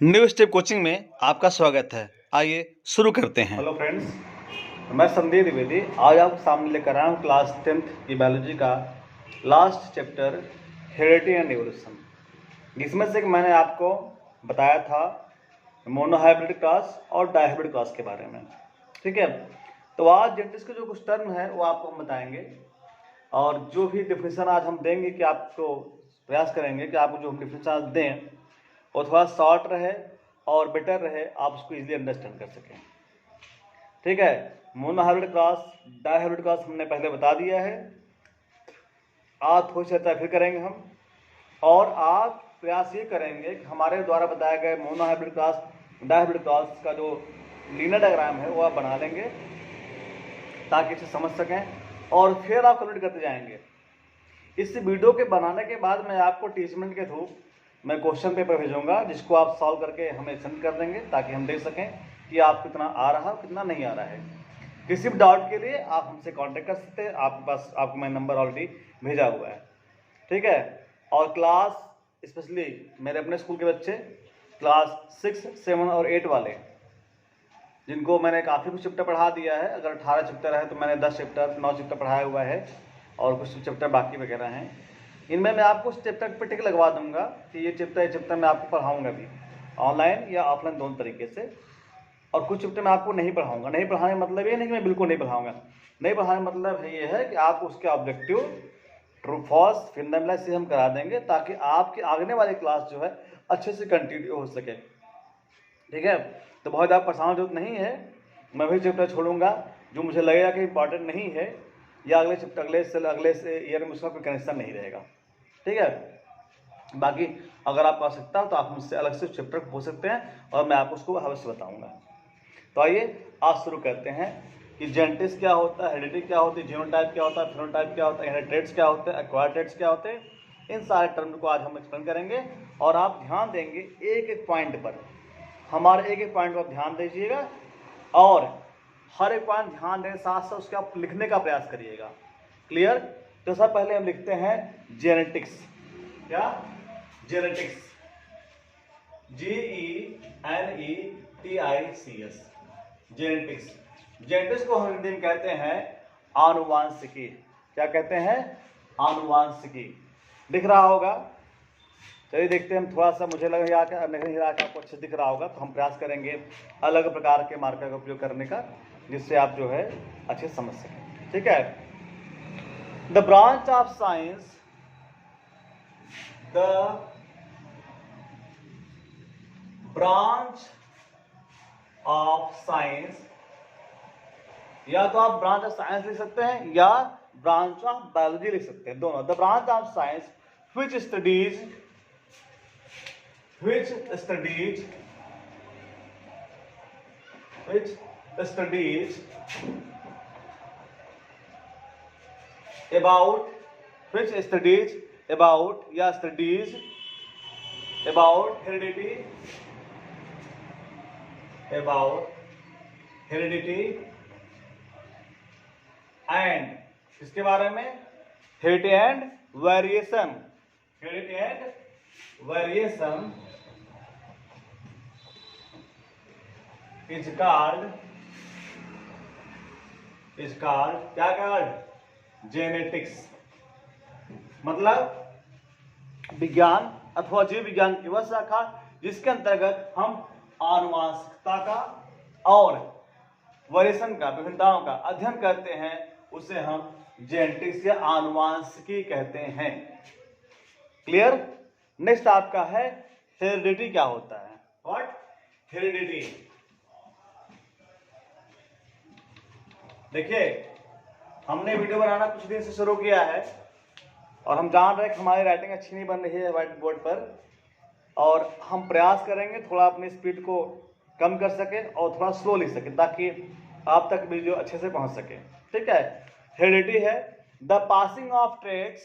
New step coaching में आपका स्वागत है। आइए शुरू करते हैं। हेलो फ्रेंड्स, मैं संदीप द्विवेदी आज आपके सामने लेकर आया हूँ क्लास 10th की बायोलॉजी का last chapter heredity and evolution, जिसमें से मैंने आपको बताया था मोनोहाइब्रिड क्रॉस और डायहाइब्रिड क्रॉस के बारे में। ठीक है, तो आज जेनेटिक्स के जो कुछ टर्म है वो आपको हम बताएंगे और जो भी डिफिनेशन आज हम देंगे कि आपको प्रयास करेंगे कि आपको जो हम डिफिनेशन आज दें वो थोड़ा शॉर्ट रहे और बेटर रहे, आप उसको इजीली अंडरस्टैंड कर सकें। ठीक है, मोनोहाइब्रिड क्रॉस डायहाइब्रिड क्रॉस हमने पहले बता दिया है, आज थोड़ी चर्चा फिर करेंगे हम। और आज प्रयास ये करेंगे कि हमारे द्वारा बताए गए मोनोहाइब्रिड क्रॉस डायहाइब्रिड क्रॉस का जो लीनियर डायग्राम है वो आप बना लेंगे ताकि इसे समझ सकें और फिर आप कंप्लीट करते जाएंगे। इस वीडियो के बनाने के बाद मैं आपको टीचमेंट के थ्रू मैं क्वेश्चन पेपर भेजूंगा जिसको आप सॉल्व करके हमें सेंड कर देंगे ताकि हम देख सकें कि आप कितना आ रहा है कितना नहीं आ रहा है। किसी भी डाउट के लिए आप हमसे कांटेक्ट कर सकते हैं, आपके पास आपको मैं नंबर ऑलरेडी भेजा हुआ है। ठीक है, और क्लास स्पेशली मेरे अपने स्कूल के बच्चे क्लास 6, 7 और 8 वाले जिनको मैंने काफ़ी कुछ चैप्टर पढ़ा दिया है, अगर 18 चैप्टर है तो मैंने 10 चैप्टर 9 चैप्टर पढ़ाया हुआ है और कुछ चैप्टर बाकी वगैरह हैं। इनमें मैं आपको उस चैप्टर पर टिक लगवा दूंगा कि ये चैप्टर मैं आपको पढ़ाऊंगा भी ऑनलाइन या ऑफलाइन दोनों तरीके से। और कुछ चैप्टर मैं आपको नहीं पढ़ाऊंगा। नहीं पढ़ाने का मतलब ये नहीं कि मैं बिल्कुल नहीं पढ़ाऊंगा, नहीं पढ़ाने का मतलब ये है कि आप उसके ऑब्जेक्टिव ट्रू फॉल्स फंडामेंटल से हम करा देंगे ताकि आपकी आगने वाली क्लास जो है अच्छे से कंटिन्यू हो सके। ठीक है, तो बहुत ज़्यादा परेशान जरूरत नहीं है। मैं वही चैप्टर छोड़ूंगा जो मुझे लगेगा कि इंपॉर्टेंट नहीं है या अगले चैप्टर अगले से ईयर में उसका कोई कनेक्शन नहीं रहेगा। ठीक है, बाकी अगर आपको आवश्यकता हो तो आप मुझसे अलग से चैप्टर पूछ सकते हैं और मैं आपको उसको अवश्य बताऊंगा। तो आइए आज शुरू करते हैं कि जेनेटिक्स क्या होता है, हेरिडिटी क्या होती है, जीनोटाइप क्या होता है, फिनोटाइप क्या होता है, इनहेरिटेड्स क्या होते हैं, एक्वायर्ड ट्रेट्स क्या होते हैं। इन सारे टर्म को आज हम एक्सप्लेन करेंगे और आप ध्यान देंगे एक एक पॉइंट पर, हमारे एक एक पॉइंट पर ध्यान दीजिएगा और हर एक पॉइंट ध्यान देने साथ साथ उसके आप लिखने का प्रयास करिएगा। क्लियर? तो सब पहले हम लिखते हैं जेनेटिक्स। क्या? Genetics, GENETICS, genetics. जेनेटिक्स को हम हिंदी में कहते हैं आनुवांशिकी। क्या कहते हैं? आनुवांशिकी। दिख रहा होगा? चलिए देखते हैं हम, थोड़ा सा मुझे लग रहा है नहीं रहा कि आपको अच्छे दिख रहा होगा, तो हम प्रयास करेंगे अलग प्रकार के मार्कर का उपयोग करने का जिससे आप जो है अच्छे समझ सकें। ठीक है, the branch of science, the branch of science, या तो आप ब्रांच ऑफ साइंस लिख सकते हैं या ब्रांच ऑफ बायोलॉजी लिख सकते हैं, दोनों। The branch of science which studies about या studies about heredity एंड इसके बारे में heredity and variation, is called क्या कॉल्ड? जेनेटिक्स। मतलब विज्ञान अथवा जीव विज्ञान की वह शाखा जिसके अंतर्गत हम आनुवांशिकता का और वेरिएशन का, विभिन्नताओं का अध्ययन करते हैं, उसे हम जेनेटिक्स या आनुवांशिकी कहते हैं। क्लियर? नेक्स्ट आपका है हेरिडिटी। क्या होता है? व्हाट? हेरिडिटी। देखिए, हमने वीडियो बनाना कुछ दिन से शुरू किया है और हम जान रहे हैं कि हमारी राइटिंग अच्छी नहीं बन रही है व्हाइट बोर्ड पर, और हम प्रयास करेंगे थोड़ा अपनी स्पीड को कम कर सके और थोड़ा स्लो लिख सके ताकि आप तक वीडियो अच्छे से पहुंच सके। ठीक है, हेरिडिटी है the passing of traits,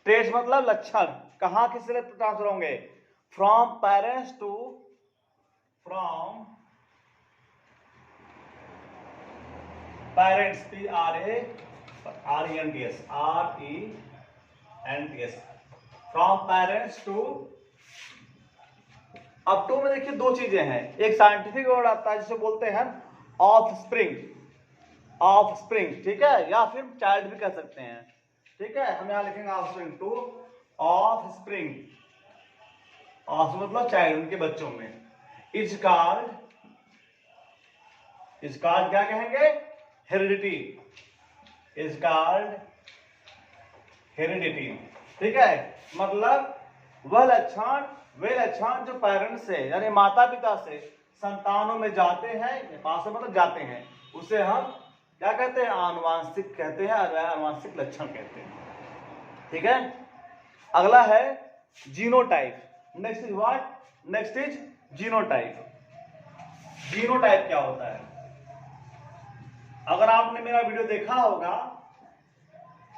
traits मतलब लक्षण, कहां किससे ट्रांसफर होंगे? From parents to parents, RENTS, from parents to. अब टू में देखिए दो चीजें हैं, एक साइंटिफिक वर्ड आता है जिसे बोलते हैं ऑफस्प्रिंग, ठीक है, या फिर चाइल्ड भी कह सकते हैं, ठीक है। हम यहां लिखेंगे ऑफस्प्रिंग टू ऑफस्प्रिंग, मतलब चाइल्ड, उनके बच्चों में। इज कॉल्ड क्या कहेंगे, हेरिडिटी, इज कॉल्ड हेरिडिटी, ठीक है। मतलब वह लक्षण, वे लक्षण जो पेरेंट्स से यानी माता पिता से संतानों में जाते हैं, पास मतलब जाते हैं, उसे हम क्या कहते हैं, आनुवांशिक कहते हैं, आनुवांशिक लक्षण कहते हैं, ठीक है। अगला है genotype. Next is what, next is genotype. Genotype क्या होता है, अगर आपने मेरा वीडियो देखा होगा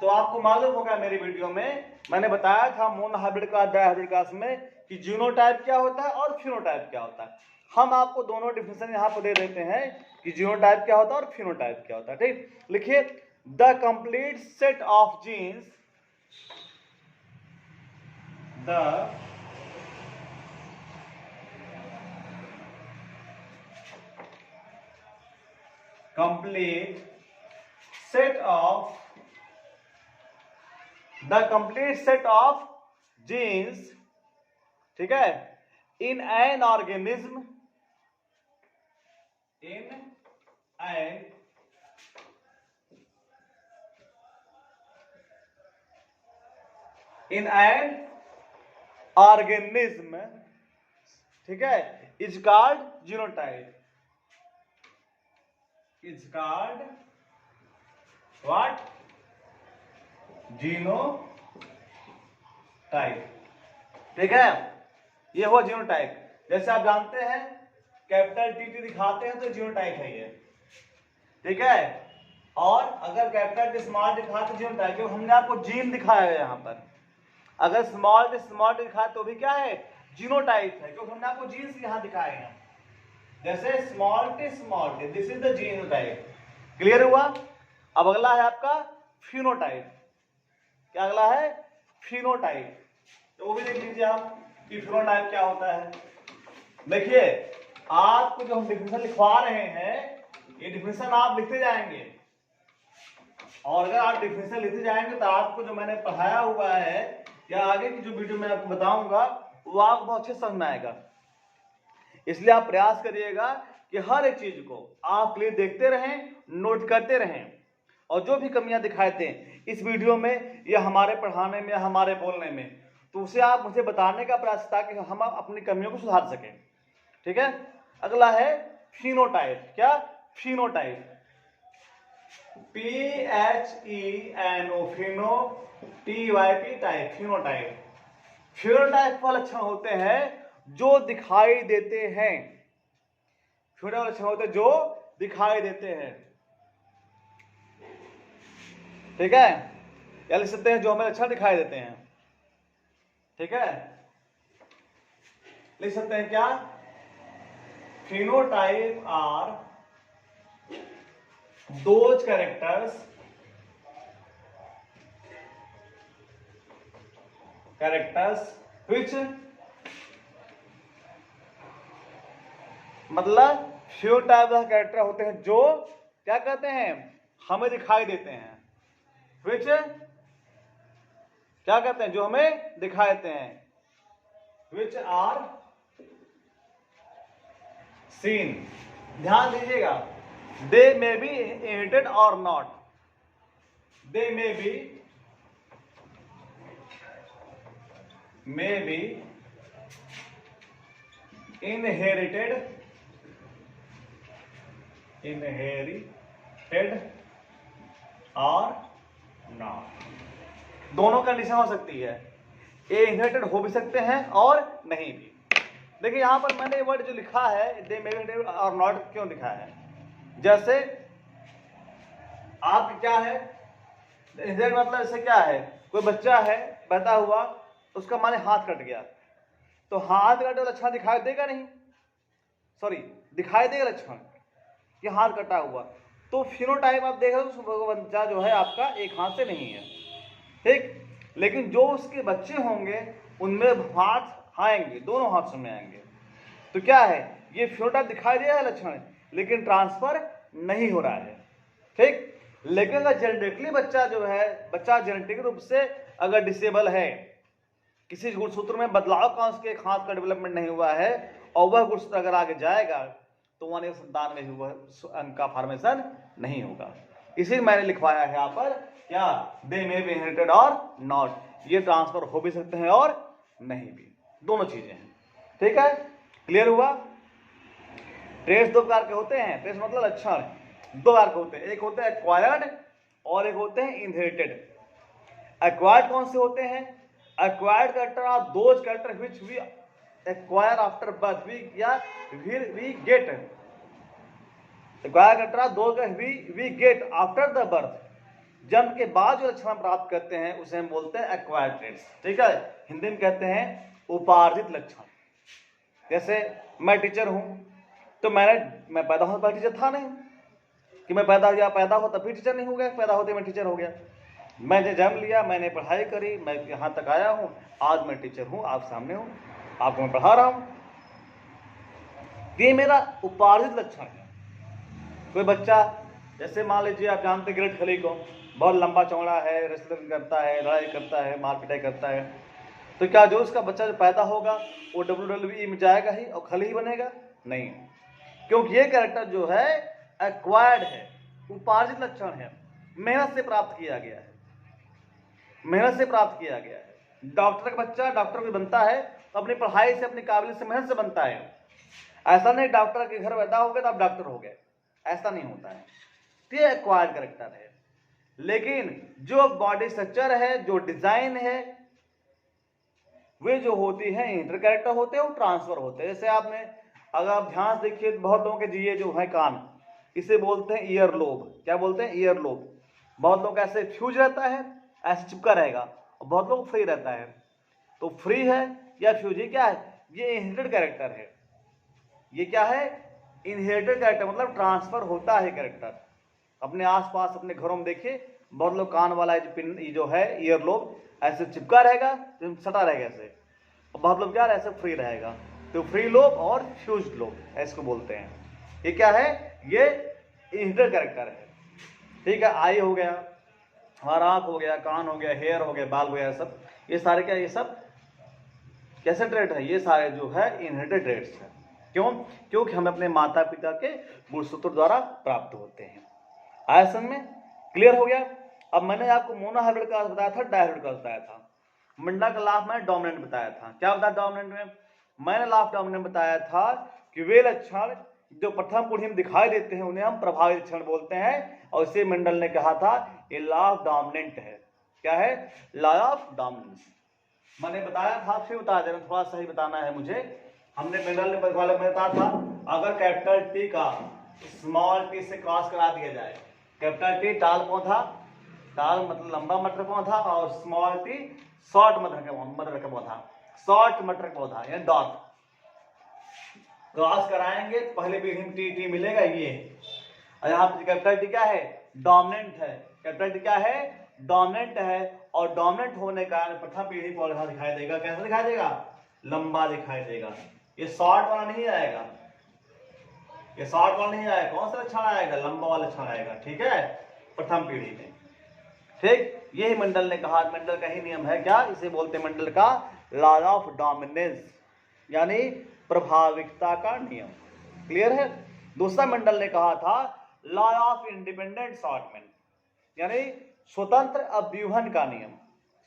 तो आपको मालूम होगा, मेरी वीडियो में मैंने बताया था mono hybrid class, di hybrid class में कि जीनोटाइप क्या होता है और फिनोटाइप क्या होता है। हम आपको दोनों डिफिनेशन यहां पर दे देते हैं कि जीनोटाइप क्या होता है और फिनोटाइप क्या होता है, ठीक। लिखिए, the complete set of genes, the complete set of genes, ठीक है, in an organism, ठीक है, is called genotype, is called what, genotype, ठीक है। ये हुआ जीनोटाइप। जैसे आप जानते हैं कैपिटल टी दिखाते हैं तो जीनोटाइप है ये, ठीक है। और अगर कैपिटल टी स्मॉल दिखाते तो जीनोटाइप, क्योंकि हमने आपको जीन दिखाया है यहाँ पर। अगर स्मॉल टी दिखाए तो भी क्या है, जीनोटाइप है, क्योंकि हमने आपको जीन्स यहाँ दिखाए हैं। जैसे small T, this is the genotype. Clear हुआ। अब अगला है आपका फिनोटाइप। क्या अगला है, फिनोटाइप। तो वो भी देख लीजिए आप कि फिनोटाइप क्या होता है। देखिए, आपको जो हम डिफिनेशन लिखवा रहे हैं, ये डिफिनेशन आप लिखते जाएंगे, और अगर आप डिफिनेशन लिखते जाएंगे तो आपको जो मैंने पढ़ाया हुआ है या आगे की जो वीडियो मैं आपको बताऊंगा वो आपको बहुत अच्छे समझ में आएगा। इसलिए आप प्रयास करिएगा कि हर एक चीज को आप क्लियर देखते रहें, नोट करते रहें, और जो भी कमियां दिखाई दें इस वीडियो में या हमारे पढ़ाने में या हमारे बोलने में, तो उसे आप मुझे बताने का प्रयास, ताकि हम अपनी कमियों को सुधार सकें, ठीक है। अगला है फिनोटाइप। क्या, phenotype, PHENO, Fino, TYP type, phenotype. Phenotype वाले लक्षण होते हैं जो दिखाई देते हैं, फिनोटाइप वाले लक्षण होते हैं जो दिखाई देते हैं, ठीक है। या लिख सकते हैं जो हमें लक्षण दिखाई देते हैं, ठीक है। लिख सकते हैं क्या, phenotype are those characters which, मतलब फिनोटाइप वाले कैरेक्टर होते हैं जो क्या कहते हैं, हमें दिखाई देते हैं। which क्या कहते हैं, जो हमें दिखाई देते हैं, which are seen। ध्यान दीजिएगा, they may be inherited or not, they may be inherited or not। दोनों कंडीशन हो सकती है, ए इनहेरिटेड हो भी सकते हैं और नहीं भी। देखिए यहां पर मैंने वर्ड जो लिखा है दे मे बी और नॉट क्यों लिखा है, जैसे आप क्या है इनहेरिटेड, मतलब इससे क्या है, कोई बच्चा है पैदा हुआ, उसका माने हाथ कट गया, तो हाथ कटे लक्षण दिखाई देगा नहीं, सॉरी दिखाई देगा लक्षण कि हाथ कटा हुआ, तो फिनोटाइप आप देख रहे हो वो बच्चा जो है आपका एक हाथ से नहीं है, ठीक। लेकिन जो उसके बच्चे होंगे उनमें हाथ आएंगे, दोनों हाथों में आएंगे। तो क्या है, ये फिनोटाइप दिखाई दे रहा है लक्षण, लेकिन ट्रांसफर नहीं हो रहा है, ठीक। लेकिन अगर जेनेटिकली बच्चा जो है, बच्चा जेनेटिक रूप से अगर डिसेबल है, किसी गुणसूत्र में बदलाव का उसके हाथ का डेवलपमेंट नहीं हुआ है और वह गुणसूत्र अगर आगे जाएगा तो वह संतान में भी वह अंग का फॉर्मेशन नहीं होगा। इसी मैंने लिखवाया है यहाँ पर, क्या, दे मे बी इनहेरिटेड और नॉट, ये ट्रांसफर हो भी सकते हैं और नहीं भी, दोनों चीजें हैं, ठीक है। क्लियर हुआ। ट्रेस दो प्रकार के होते हैं, ट्रेस मतलब लक्षण दो प्रकार के होते हैं, एक होते हैं एक्वायर्ड और एक होते हैं इनहेरिटेड। एक्वायर्ड कौन से होते हैं? Acquired character are those character which we acquire after birth, we get. Acquired character are those we get after the birth, जन्म के बाद जो लक्षण प्राप्त करते हैं उसे हम बोलते हैं एक्वायर्ड ट्रेट्स, ठीक है। हिंदी में कहते हैं उपार्जित लक्षण। जैसे मैं टीचर हूं, तो मैं पैदा होने पर टीचर था नहीं, कि मैं पैदा हो तब भी टीचर नहीं हो गया, पैदा होते मैं टीचर हो गया। मैंने जन्म लिया, मैंने पढ़ाई करी, मैं यहाँ तक आया हूँ, आज मैं टीचर हूँ, आप सामने हूँ, आपको मैं पढ़ा रहा हूँ। ये मेरा उपार्जित लक्षण है। कोई बच्चा, जैसे मान लीजिए आप जानते ग्रेट खली को, बहुत लंबा चौड़ा है, रेसलिंग करता है, लड़ाई करता है, मार पिटाई करता है, तो क्या जो उसका बच्चा जो पैदा होगा वो WWE में जाएगा ही और खली ही बनेगा? नहीं, क्योंकि ये कैरेक्टर जो है एक्वायर्ड है, उपार्जित लक्षण है, मेहनत से प्राप्त किया गया है, मेहनत से प्राप्त किया गया है। डॉक्टर का बच्चा डॉक्टर भी बनता है तो अपनी पढ़ाई से, अपनी काबिलियत से, मेहनत से बनता है। ऐसा नहीं डॉक्टर के घर पैदा हो गए तो आप डॉक्टर हो गए, ऐसा नहीं होता है। तो ये एक्वायर्ड कैरेक्टर है। लेकिन जो बॉडी स्ट्रक्चर है, जो डिजाइन है, वे जो होती है इंटर कैरेक्टर होते हैं, वो ट्रांसफर होते हैं। जैसे आपने अगर आप ध्यान से देखिए, बहुत लोगों के ये जो है कान, इसे बोलते हैं ईयर लोब। क्या बोलते हैं? Ear lobe. बहुत लोग ऐसे फ्यूज रहता है, ऐसे चिपका रहेगा, और बहुत लोग फ्री रहता है। तो फ्री है या फ्यूज, ये क्या है? ये इनहेरिटेड कैरेक्टर है। ये क्या है? इनहेरिटेड कैरेक्टर, मतलब ट्रांसफर होता है कैरेक्टर। अपने आसपास अपने घरों में देखिए, बहुत लोग कान वाला ये जो है ईयर लोब ऐसे चिपका रहेगा, सटा रहेगा ऐसे, और बहुत लोग क्या ऐसे फ्री रहेगा। तो फ्री लोब और फ्यूज लोब ऐसे बोलते हैं। ये क्या है? ये इनहेरिटेड कैरेक्टर है, ठीक है। आई हो गया, हमारा आंख हो गया, कान हो गया, हेयर हो गया, बाल हो गया, सब ये सारे क्या, ये सब कैसे ट्रेट है? ये सारे जो है इनहेरिटेड ट्रेट्स है। क्यों? क्योंकि हमें अपने माता पिता के गुणसूत्र द्वारा प्राप्त होते हैं। आया समझ में? क्लियर हो गया। अब मैंने आपको मोनोहाइब्रिड का बताया था, डायहाइब्रिड का बताया था। मंडा का लाभ मैंने डोमिनेंट बताया था। क्या बताया डोमिनेंट में? मैंने लाभ डोमिनेंट बताया था कि वे लक्षण जो प्रथम पीढ़ी में दिखाई देते हैं उन्हें हम प्रभावित लक्षण बोलते हैं, और इसे मंडल ने कहा था ये लॉ ऑफ डोमिनेंट है। क्या है? Law of dominance. मैंने बताया था, फिर बता दे रहा हूं, थोड़ा सही बताना है मुझे। हमने मंडल ने वाले में बताया था, अगर कैपिटल टी का स्मॉल टी से क्रॉस करा दिया जाए, कैपिटल टी टाल पौधा, टाल मतलब लंबा मटर पौधा, और स्मॉल टी शॉर्ट मटर का पौधा, शॉर्ट मटर पौधा यानी डॉट, क्रॉस कराएंगे तो पहले पीढ़ी में टी टी मिलेगा ये। और यहाँ पे कैपिटल टी क्या है? डोमिनेंट है। कैपिटल टी क्या है? डोमिनेंट है, और डोमिनेंट होने का प्रथम पीढ़ी पौधा दिखाई देगा। कैसा दिखाई देगा? लंबा दिखाई देगा। ये शॉर्ट वाला नहीं आएगा, ये शॉर्ट वाला नहीं आएगा। कौन सा लक्षण आएगा? लंबा वाला लक्षण आएगा, ठीक है, प्रथम पीढ़ी में। ठीक, यही मंडल ने कहा। मंडल का ही नियम है, क्या इसे बोलते हैं? मंडल का लॉ ऑफ डोमिनेंस, यानी प्रभाविकता का नियम। क्लियर है? दूसरा मंडल ने कहा था लॉ ऑफ इंडिपेंडेंट शॉर्टमेंट, यानी स्वतंत्र अपव्यूहन का नियम।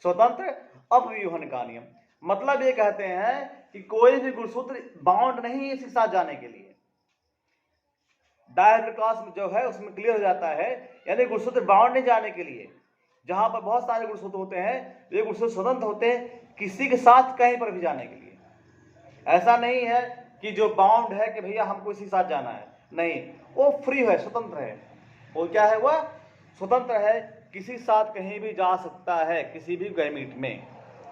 स्वतंत्र अपव्यूहन का नियम मतलब ये कहते हैं कि कोई भी गुणसूत्र बाउंड नहीं है इसके साथ जाने के लिए। डायहाइब्रिड क्रॉस जो है उसमें क्लियर हो जाता है, यानी गुणसूत्र बाउंड नहीं जाने के लिए। जहां पर बहुत सारे गुणसूत्र होते हैं, ये गुणसूत्र स्वतंत्र होते हैं किसी के साथ कहीं पर भी जाने के लिए। ऐसा नहीं है कि जो बाउंड है कि भैया हमको इसी साथ जाना है, नहीं, वो फ्री है, स्वतंत्र है। वो क्या है? वह स्वतंत्र है, किसी साथ कहीं भी जा सकता है, किसी भी गैमीट में।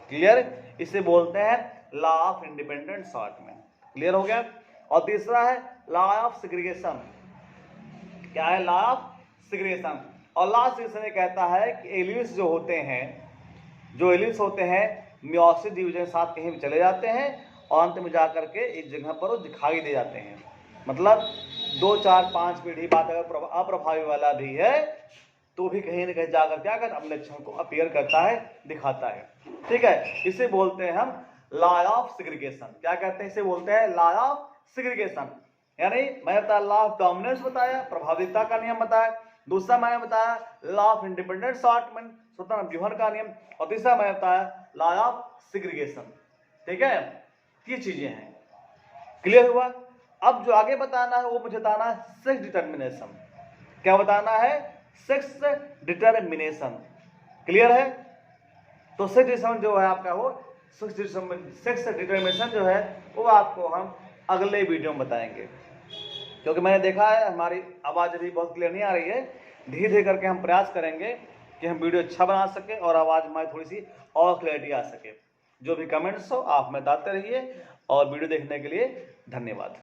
क्लियर? इसे बोलते हैं लॉ ऑफ इंडिपेंडेंट शॉर्टमेंट। क्लियर हो गया? और तीसरा है लॉ ऑफ सेग्रीगेशन। क्या है? Law of segregation. और लास्ट सेक्शन ये कहता है कि एलियंस जो एलियंस होते हैं मियोसिस डिवीजन के साथ कहीं भी चले जाते हैं और अंत में जाकर के एक जगह पर वो दिखाई दे जाते हैं। मतलब 2, 4, 5 पीढ़ी बाद अगर अप्रभावी वाला भी है तो भी कहीं न कहीं जाकर क्या कर अपने लक्षण को अपीयर करता है, दिखाता है। ठीक है, इसे बोलते हैं हम लॉ ऑफ सेग्रीगेशन। क्या कहते हैं? इसे बोलते हैं लॉ ऑफ सेग्रीगेशन। यानी मैंने बताया लॉ ऑफ डोमिनेंस बताया, प्रभाविता का नियम बताया। दूसरा मैंने बताया लॉ ऑफ इंडिपेंडेंट सॉर्टमेंट, स्वतंत्र व्यूहन का नियम। और तीसरा मैंने बताया लॉ ऑफ सेग्रीगेशन। ठीक है, ये चीजें हैं। क्लियर हुआ? अब जो आगे बताना है वो मुझे बताना है सेक्स डिटर्मिनेशन। क्या बताना है? Sex determination. क्लियर है? तो सेक्स डिटर्मिनेशन जो है आपका वो सेक्स डिटर्मिनेशन जो है वो आपको हम अगले वीडियो में बताएंगे, क्योंकि मैंने देखा है हमारी आवाज़ अभी बहुत क्लियर नहीं आ रही है। धीरे धीरे करके हम प्रयास करेंगे कि हम वीडियो अच्छा बना सके और आवाज़ हमारी थोड़ी सी और क्लैरिटी आ सके। जो भी कमेंट्स हो आप में बताते रहिए और वीडियो देखने के लिए धन्यवाद।